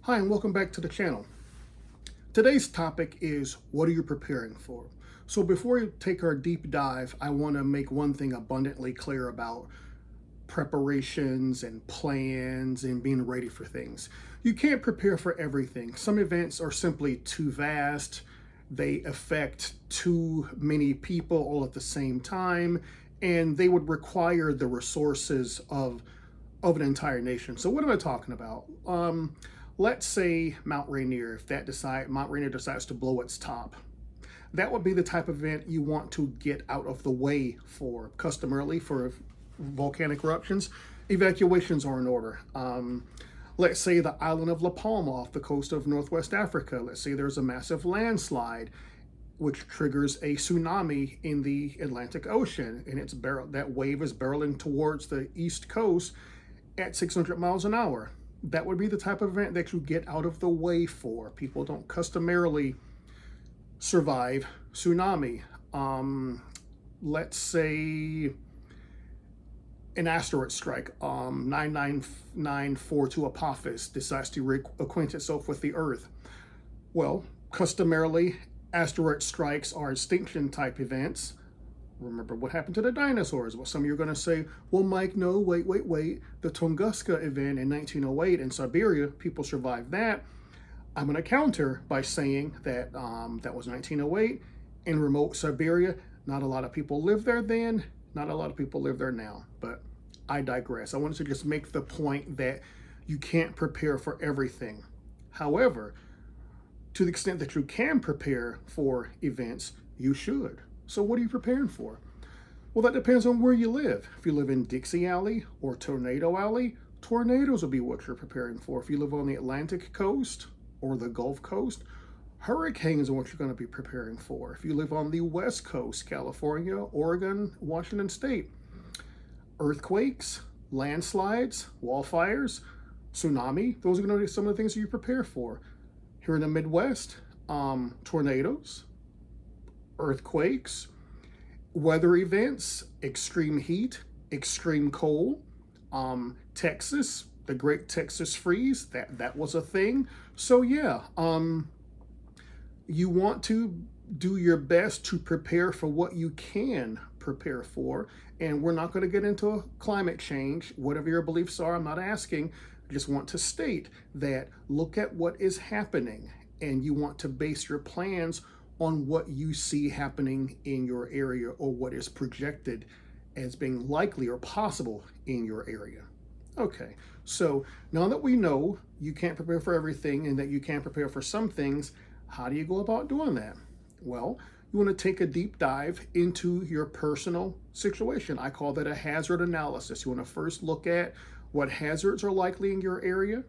Hi, and welcome back to the channel. Today's topic is, what are you preparing for? So before we take our deep dive, I want to make one thing abundantly clear about preparations and plans and being ready for things. You can't prepare for everything. Some events are simply too vast. They affect too many people all at the same time, and they would require the resources of an entire nation. So what am I talking about? Let's say Mount Rainier, if Mount Rainier decides to blow its top. That would be the type of event you want to get out of the way for. Customarily, for volcanic eruptions, evacuations are in order. Let's say the island of La Palma off the coast of Northwest Africa. Let's say there's a massive landslide which triggers a tsunami in the Atlantic Ocean, and that wave is barreling towards the east coast at 600 miles an hour. That would be the type of event that you get out of the way for. People don't customarily survive tsunami. Let's say an asteroid strike, 9994 Apophis decides to reacquaint itself with the Earth. Well, customarily, asteroid strikes are extinction type events. Remember what happened to the dinosaurs? Well, some of you are going to say, well, Mike, no, wait. The Tunguska event in 1908 in Siberia, people survived that. I'm going to counter by saying that that was 1908 in remote Siberia. Not a lot of people lived there then. Not a lot of people live there now. But I digress. I wanted to just make the point that you can't prepare for everything. However, to the extent that you can prepare for events, you should. So what are you preparing for? Well, that depends on where you live. If you live in Dixie Alley or Tornado Alley, tornadoes will be what you're preparing for. If you live on the Atlantic coast or the Gulf Coast, hurricanes are what you're going to be preparing for. If you live on the West Coast, California, Oregon, Washington State, earthquakes, landslides, wildfires, tsunami, those are going to be some of the things that you prepare for. Here in the Midwest, tornadoes, earthquakes, weather events, extreme heat, extreme cold. Texas, the Great Texas Freeze, that was a thing. So yeah, you want to do your best to prepare for what you can prepare for. And we're not going to get into climate change. Whatever your beliefs are, I'm not asking. I just want to state that look at what is happening, and you want to base your plans on what you see happening in your area or what is projected as being likely or possible in your area. Okay, so now that we know you can't prepare for everything and that you can prepare for some things, how do you go about doing that? Well, you want to take a deep dive into your personal situation. I call that a hazard analysis. You want to first look at what hazards are likely in your area.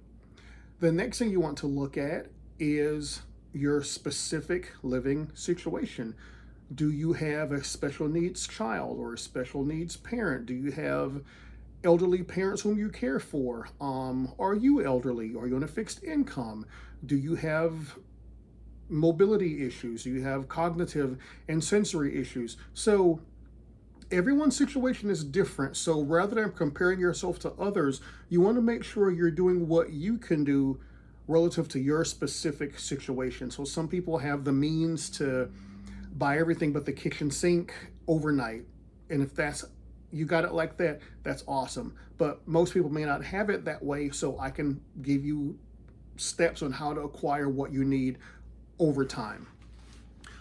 The next thing you want to look at is your specific living situation. Do you have a special needs child or a special needs parent? Do you have elderly parents whom you care for? Are you elderly? Are you on a fixed income? Do you have mobility issues? Do you have cognitive and sensory issues? So everyone's situation is different. So rather than comparing yourself to others, you want to make sure you're doing what you can do relative to your specific situation. So some people have the means to buy everything but the kitchen sink overnight. And if you got it like that, that's awesome. But most people may not have it that way. So I can give you steps on how to acquire what you need over time.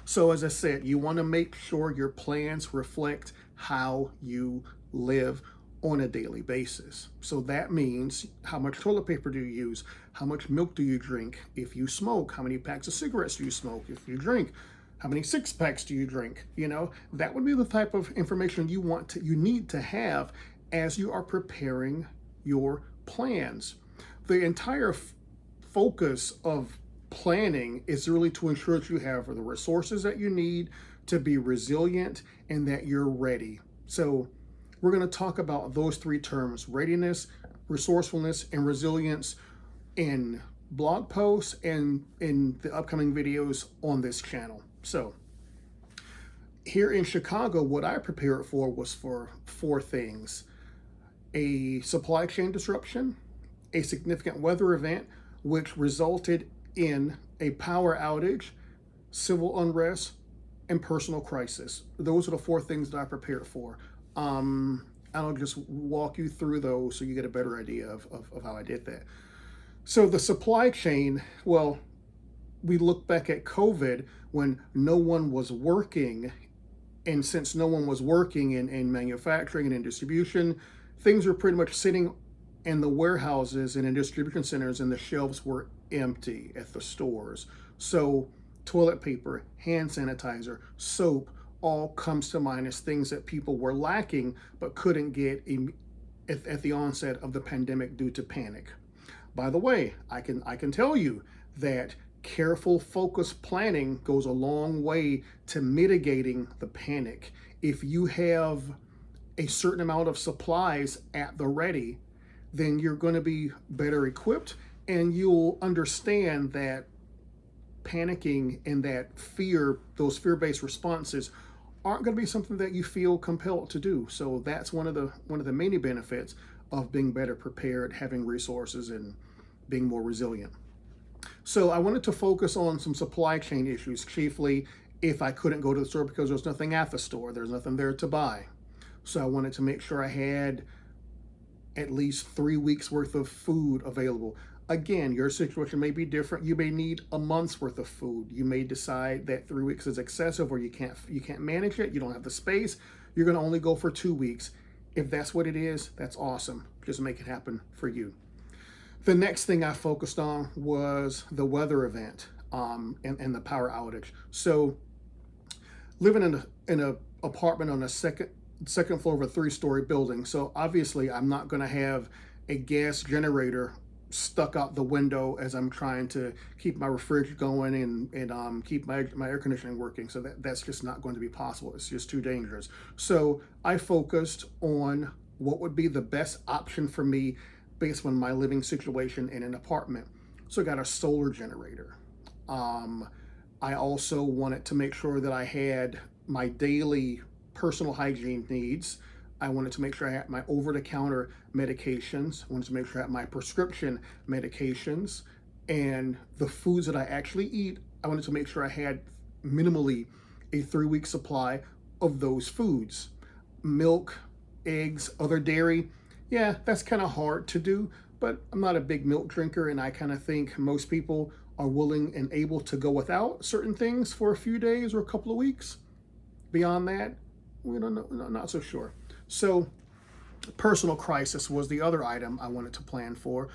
So as I said, you want to make sure your plans reflect how you live on a daily basis. So that means, how much toilet paper do you use? How much milk do you drink? If you smoke, how many packs of cigarettes do you smoke? If you drink, how many six packs do you drink? That would be the type of information you need to have as you are preparing your plans. The entire focus of planning is really to ensure that you have the resources that you need to be resilient and that you're ready. So we're going to talk about those three terms: readiness, resourcefulness, and resilience in blog posts and in the upcoming videos on this channel. So here in Chicago, what I prepared for was for four things: a supply chain disruption, a significant weather event, which resulted in a power outage, civil unrest, and personal crisis. Those are the four things that I prepared for. I'll just walk you through those so you get a better idea of how I did that. So the supply chain, well, we look back at COVID when no one was working. And since no one was working in manufacturing and in distribution, things were pretty much sitting in the warehouses and in distribution centers, and the shelves were empty at the stores. So toilet paper, hand sanitizer, soap, all comes to mind as things that people were lacking but couldn't get at the onset of the pandemic due to panic. By the way, I can tell you that careful, focused planning goes a long way to mitigating the panic. If you have a certain amount of supplies at the ready, then you're going to be better equipped, and you'll understand that panicking and that fear, those fear-based responses, aren't going to be something that you feel compelled to do. So that's one of the many benefits of being better prepared, having resources, and being more resilient. So I wanted to focus on some supply chain issues, chiefly if I couldn't go to the store because there's nothing at the store, there's nothing there to buy. So I wanted to make sure I had at least 3 weeks worth of food available. Again, your situation may be different. You may need a month's worth of food. You may decide that 3 weeks is excessive, or you can't manage it. You don't have the space. You're going to only go for 2 weeks. If that's what it is, that's awesome. Just make it happen for you. The next thing I focused on was the weather event and the power outage. So living in a apartment on a second floor of a 3-story building. So obviously I'm not going to have a gas generator stuck out the window as I'm trying to keep my refrigerator going and keep my air conditioning working. So that's just not going to be possible. It's just too dangerous. So I focused on what would be the best option for me based on my living situation in an apartment. So I got a solar generator. I also wanted to make sure that I had my daily personal hygiene needs. I wanted to make sure I had my over-the-counter medications. I wanted to make sure I had my prescription medications, and the foods that I actually eat. I wanted to make sure I had minimally a 3-week supply of those foods. Milk, eggs, other dairy. Yeah, that's kind of hard to do, but I'm not a big milk drinker, and I kind of think most people are willing and able to go without certain things for a few days or a couple of weeks. Beyond that, we don't know, not so sure. So personal crisis was the other item I wanted to plan for.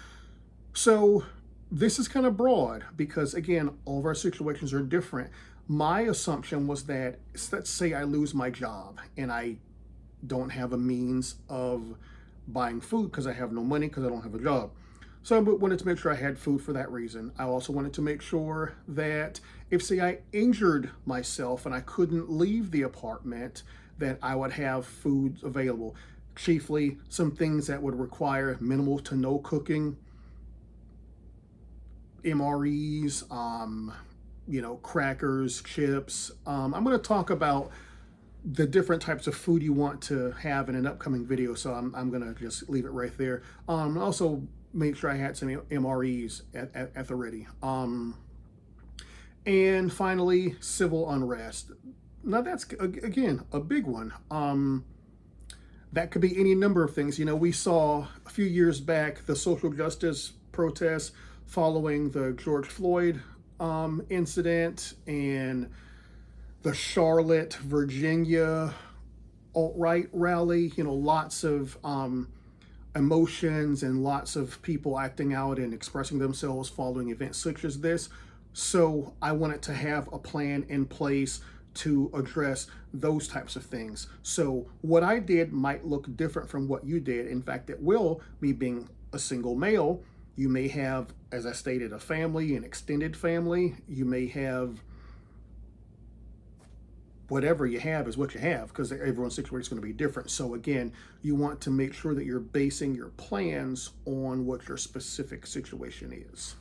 So this is kind of broad because, again, all of our situations are different. My assumption was that, let's say I lose my job and I don't have a means of buying food because I have no money because I don't have a job. So I wanted to make sure I had food for that reason. I also wanted to make sure that if, say, I injured myself and I couldn't leave the apartment, that I would have food available. Chiefly some things that would require minimal to no cooking, MREs, crackers, chips. I'm going to talk about the different types of food you want to have in an upcoming video, so I'm going to just leave it right there. Also make sure I had some MREs at the ready. And finally, civil unrest. Now that's, again, a big one. That could be any number of things. We saw a few years back the social justice protests following the George Floyd incident, and the Charlotte, Virginia alt-right rally. Lots of emotions and lots of people acting out and expressing themselves following events such as this. So I wanted to have a plan in place to address those types of things. So what I did might look different from what you did. In fact, it will. Me being a single male, you may have, as I stated, a family, an extended family. You may have whatever you have is what you have, because everyone's situation is going to be different. So again, you want to make sure that you're basing your plans on what your specific situation is.